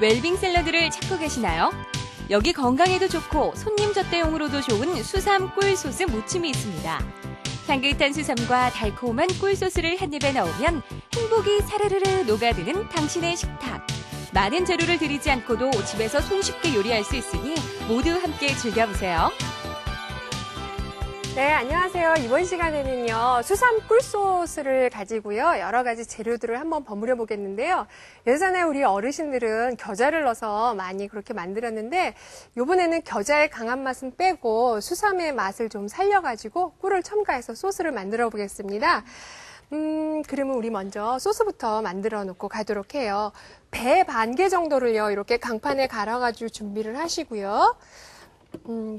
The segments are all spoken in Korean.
웰빙 샐러드를 찾고 계시나요? 여기 건강에도 좋고 손님 접대용으로도 좋은 수삼 꿀 소스 무침이 있습니다. 향긋한 수삼과 달콤한 꿀 소스를 한 입에 넣으면 행복이 사르르르 녹아드는 당신의 식탁. 많은 재료를 들이지 않고도 집에서 손쉽게 요리할 수 있으니 모두 함께 즐겨보세요. 네, 안녕하세요. 이번 시간에는요, 수삼 꿀소스를 가지고요, 여러 가지 재료들을 한번 버무려 보겠는데요. 예전에 우리 어르신들은 겨자를 넣어서 많이 그렇게 만들었는데, 이번에는 겨자의 강한 맛은 빼고 수삼의 맛을 좀 살려가지고 꿀을 첨가해서 소스를 만들어 보겠습니다. 그러면 우리 먼저 소스부터 만들어 놓고 가도록 해요. 배 반 개 정도를요, 이렇게 강판에 갈아가지고 준비를 하시고요.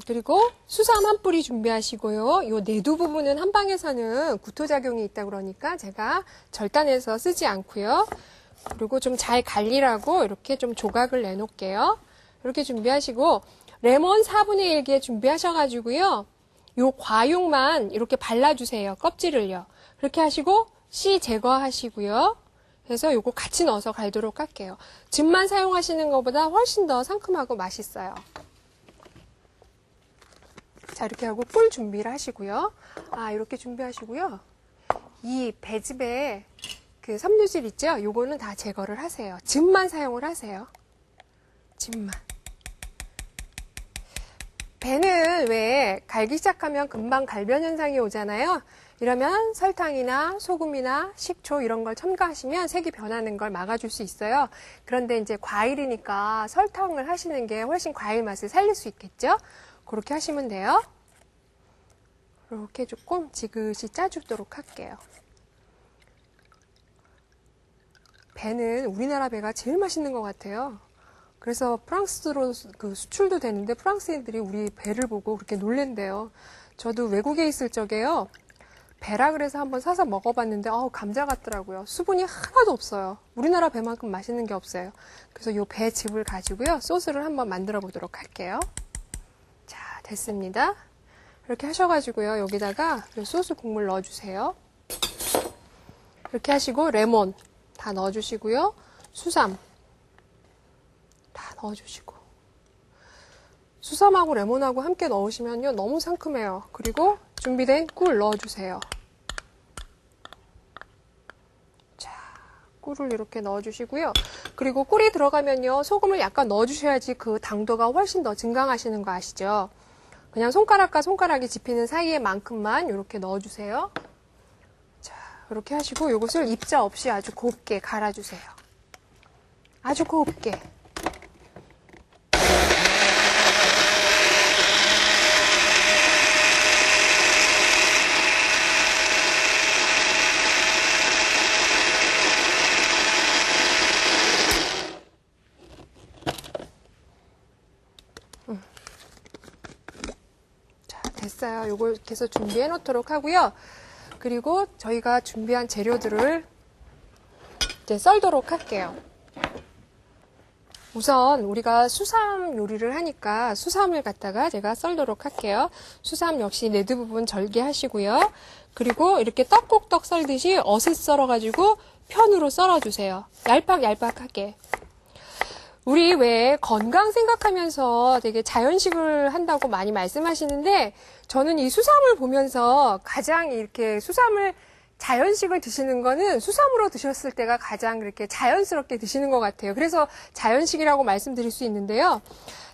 그리고 수삼 한 뿌리 준비하시고요. 요 내두 부분은 한방에서는 구토작용이 있다 그러니까 제가 절단해서 쓰지 않고요. 그리고 좀 잘 갈리라고 이렇게 좀 조각을 내놓을게요. 이렇게 준비하시고 레몬 4분의 1개 준비하셔가지고요. 요 과육만 이렇게 발라주세요. 껍질을요. 그렇게 하시고 씨 제거하시고요. 그래서 요거 같이 넣어서 갈도록 할게요. 즙만 사용하시는 것보다 훨씬 더 상큼하고 맛있어요. 자, 이렇게 하고 꿀 준비를 하시고요. 이렇게 준비하시고요. 이 배즙에 그 섬유질 있죠? 요거는 다 제거를 하세요. 즙만 사용을 하세요. 즙만. 배는 왜 갈기 시작하면 금방 갈변 현상이 오잖아요. 이러면 설탕이나 소금이나 식초 이런 걸 첨가하시면 색이 변하는 걸 막아줄 수 있어요. 그런데 이제 과일이니까 설탕을 하시는 게 훨씬 과일 맛을 살릴 수 있겠죠? 그렇게 하시면 돼요. 이렇게 조금 지그시 짜주도록 할게요. 배는 우리나라 배가 제일 맛있는 것 같아요. 그래서 프랑스로 그 수출도 되는데 프랑스인들이 우리 배를 보고 그렇게 놀랜대요. 저도 외국에 있을 적에요. 배라 그래서 한번 사서 먹어봤는데 감자 같더라고요. 수분이 하나도 없어요. 우리나라 배만큼 맛있는 게 없어요. 그래서 이 배즙을 가지고요. 소스를 한번 만들어 보도록 할게요. 자, 됐습니다. 이렇게 하셔가지고요. 여기다가 소스 국물 넣어주세요. 이렇게 하시고 레몬 다 넣어주시고요. 수삼 다 넣어주시고 수삼하고 레몬하고 함께 넣으시면요. 너무 상큼해요. 그리고 준비된 꿀 넣어주세요. 자, 꿀을 이렇게 넣어주시고요. 그리고 꿀이 들어가면요. 소금을 약간 넣어주셔야지 그 당도가 훨씬 더 증강하시는 거 아시죠? 그냥 손가락과 손가락이 집히는 사이에만큼만 이렇게 넣어주세요. 자, 이렇게 하시고 이것을 입자 없이 아주 곱게 갈아주세요. 아주 곱게. 됐어요. 요거 이렇게 해서 준비해 놓도록 하고요. 그리고 저희가 준비한 재료들을 이제 썰도록 할게요. 우선 우리가 수삼 요리를 하니까 수삼을 갖다가 제가 썰도록 할게요. 수삼 역시 내두 부분 절개하시고요. 그리고 이렇게 떡국떡 썰듯이 어슷 썰어가지고 편으로 썰어주세요. 얄팍얄팍하게. 우리 왜 건강 생각하면서 되게 자연식을 한다고 많이 말씀하시는데 저는 이 수삼을 보면서 가장 이렇게 수삼을 자연식을 드시는 거는 수삼으로 드셨을 때가 가장 그렇게 자연스럽게 드시는 것 같아요. 그래서 자연식이라고 말씀드릴 수 있는데요.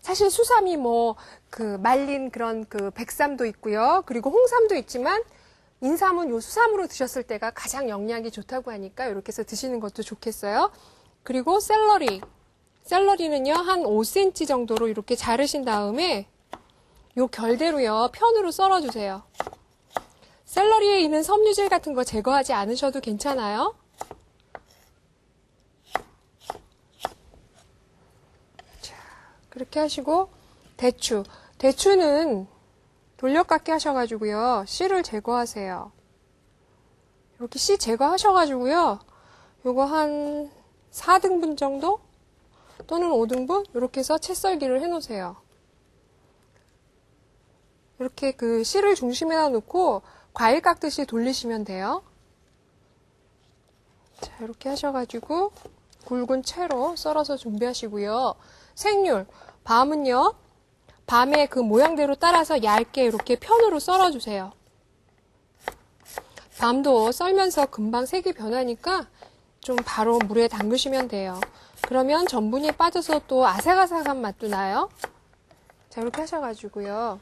사실 수삼이 그 말린 그런 그 백삼도 있고요. 그리고 홍삼도 있지만 인삼은 요 수삼으로 드셨을 때가 가장 영양이 좋다고 하니까 이렇게 해서 드시는 것도 좋겠어요. 그리고 샐러리는요, 한 5cm 정도로 이렇게 자르신 다음에 요 결대로요, 편으로 썰어주세요. 샐러리에 있는 섬유질 같은 거 제거하지 않으셔도 괜찮아요. 자, 그렇게 하시고 대추는 돌려깎기 하셔가지고요, 씨를 제거하세요. 이렇게 씨 제거하셔가지고요, 요거 한 4등분 정도? 또는 5등분? 이렇게 해서 채 썰기를 해놓으세요. 이렇게 그 씨를 중심에다 놓고 과일 깎듯이 돌리시면 돼요. 자, 이렇게 하셔가지고 굵은 채로 썰어서 준비하시고요. 생률, 밤은요. 밤의 그 모양대로 따라서 얇게 이렇게 편으로 썰어주세요. 밤도 썰면서 금방 색이 변하니까 좀 바로 물에 담그시면 돼요. 그러면 전분이 빠져서 또 아삭아삭한 맛도 나요. 자, 이렇게 하셔가지고요.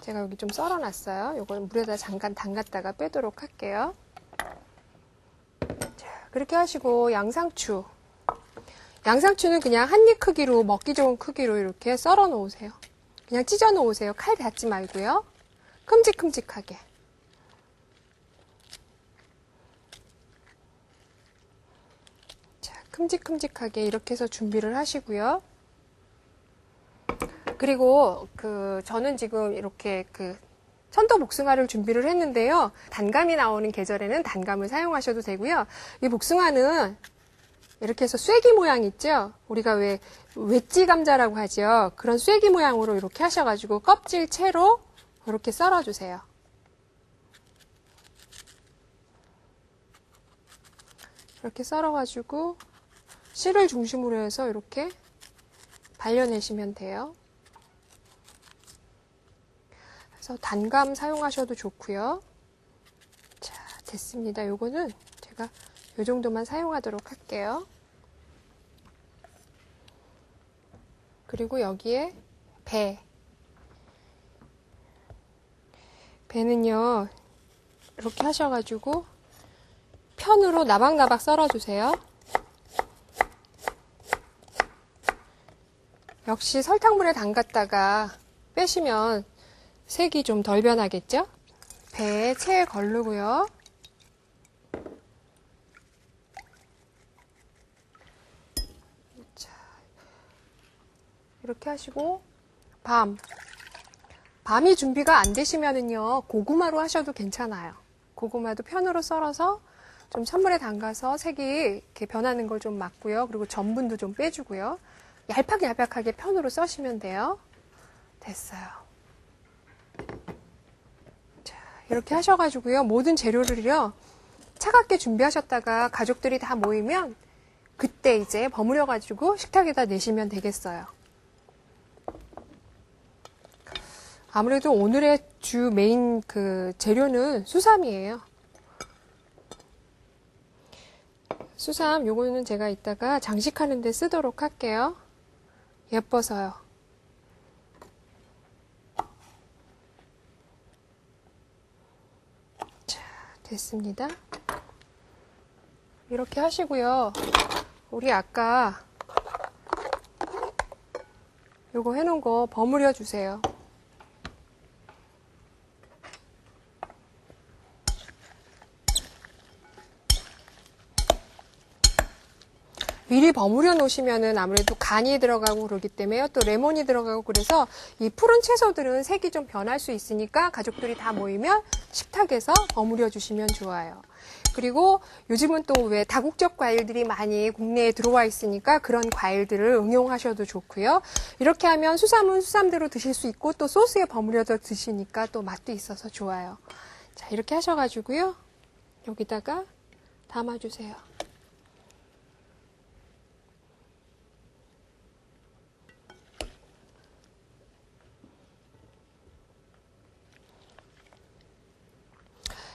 제가 여기 좀 썰어놨어요. 요거는 물에다 잠깐 담갔다가 빼도록 할게요. 자, 그렇게 하시고 양상추. 양상추는 그냥 한 입 크기로 먹기 좋은 크기로 이렇게 썰어 놓으세요. 그냥 찢어 놓으세요. 칼 닿지 말고요. 큼직큼직하게. 자, 큼직큼직하게 이렇게 해서 준비를 하시고요. 그리고 저는 지금 이렇게 천도복숭아를 준비를 했는데요. 단감이 나오는 계절에는 단감을 사용하셔도 되고요. 이 복숭아는 이렇게 해서 쐐기 모양 있죠? 우리가 왜 웨지 감자라고 하죠? 그런 쐐기 모양으로 이렇게 하셔가지고 껍질 채로 이렇게 썰어주세요. 이렇게 썰어가지고 실을 중심으로 해서 이렇게 발려내시면 돼요. 그래서 단감 사용하셔도 좋고요. 자, 됐습니다. 요거는 제가 요 정도만 사용하도록 할게요. 그리고 여기에 배는요 이렇게 하셔가지고 편으로 나박나박 썰어주세요. 역시 설탕물에 담갔다가 빼시면 색이 좀 덜 변하겠죠? 배에 채에 걸르고요. 자, 이렇게 하시고 밤이 준비가 안 되시면은요 고구마로 하셔도 괜찮아요. 고구마도 편으로 썰어서 좀 찬물에 담가서 색이 이렇게 변하는 걸 좀 막고요. 그리고 전분도 좀 빼주고요. 얄팍얄팍하게 편으로 써시면 돼요. 됐어요. 자, 이렇게 하셔가지고요. 모든 재료를요. 차갑게 준비하셨다가 가족들이 다 모이면 그때 이제 버무려가지고 식탁에다 내시면 되겠어요. 아무래도 오늘의 주 메인 재료는 수삼이에요. 수삼 요거는 제가 이따가 장식하는 데 쓰도록 할게요. 예뻐서요. 자, 됐습니다. 이렇게 하시고요. 우리 아까 요거 해놓은 거 버무려 주세요. 미리 버무려 놓으시면은 아무래도 간이 들어가고 그러기 때문에요. 또 레몬이 들어가고 그래서 이 푸른 채소들은 색이 좀 변할 수 있으니까 가족들이 다 모이면 식탁에서 버무려 주시면 좋아요. 그리고 요즘은 또 왜 다국적 과일들이 많이 국내에 들어와 있으니까 그런 과일들을 응용하셔도 좋고요. 이렇게 하면 수삼은 수삼대로 드실 수 있고 또 소스에 버무려서 드시니까 또 맛도 있어서 좋아요. 자, 이렇게 하셔가지고요. 여기다가 담아주세요.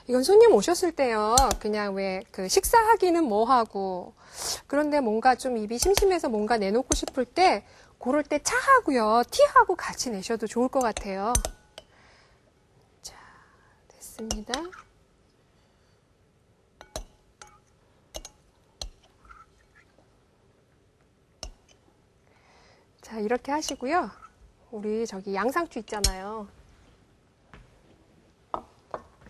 이건 손님 오셨을 때요. 그냥 왜 식사하기는 뭐하고 그런데 뭔가 좀 입이 심심해서 뭔가 내놓고 싶을 때 그럴 때 차하고요. 티하고 같이 내셔도 좋을 것 같아요. 자, 됐습니다. 자, 이렇게 하시고요. 우리 저기 양상추 있잖아요.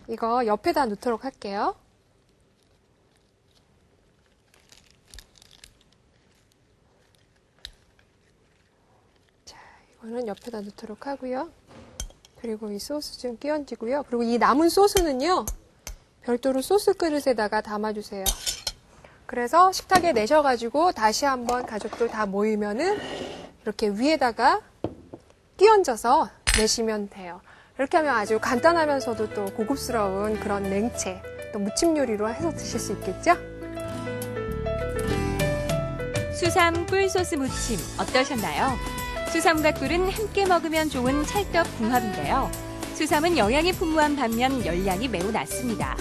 이거 옆에다 놓도록 할게요. 자, 이거는 옆에다 놓도록 하고요. 그리고 이 소스 좀 끼얹고요. 그리고 이 남은 소스는요. 별도로 소스 그릇에다가 담아주세요. 그래서 식탁에 내셔가지고 다시 한번 가족들 다 모이면은 이렇게 위에다가 끼얹어서 내시면 돼요. 이렇게 하면 아주 간단하면서도 또 고급스러운 그런 냉채, 또 무침 요리로 해서 드실 수 있겠죠? 수삼 꿀소스 무침 어떠셨나요? 수삼과 꿀은 함께 먹으면 좋은 찰떡궁합인데요. 수삼은 영양이 풍부한 반면 열량이 매우 낮습니다.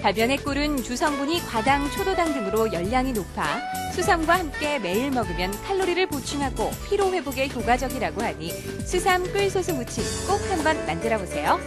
반면에 꿀은 주성분이 과당, 초도당 등으로 열량이 높아 수삼과 함께 매일 먹으면 칼로리를 보충하고 피로 회복에 효과적이라고 하니 수삼 꿀소스 무침 꼭 한번 만들어 보세요.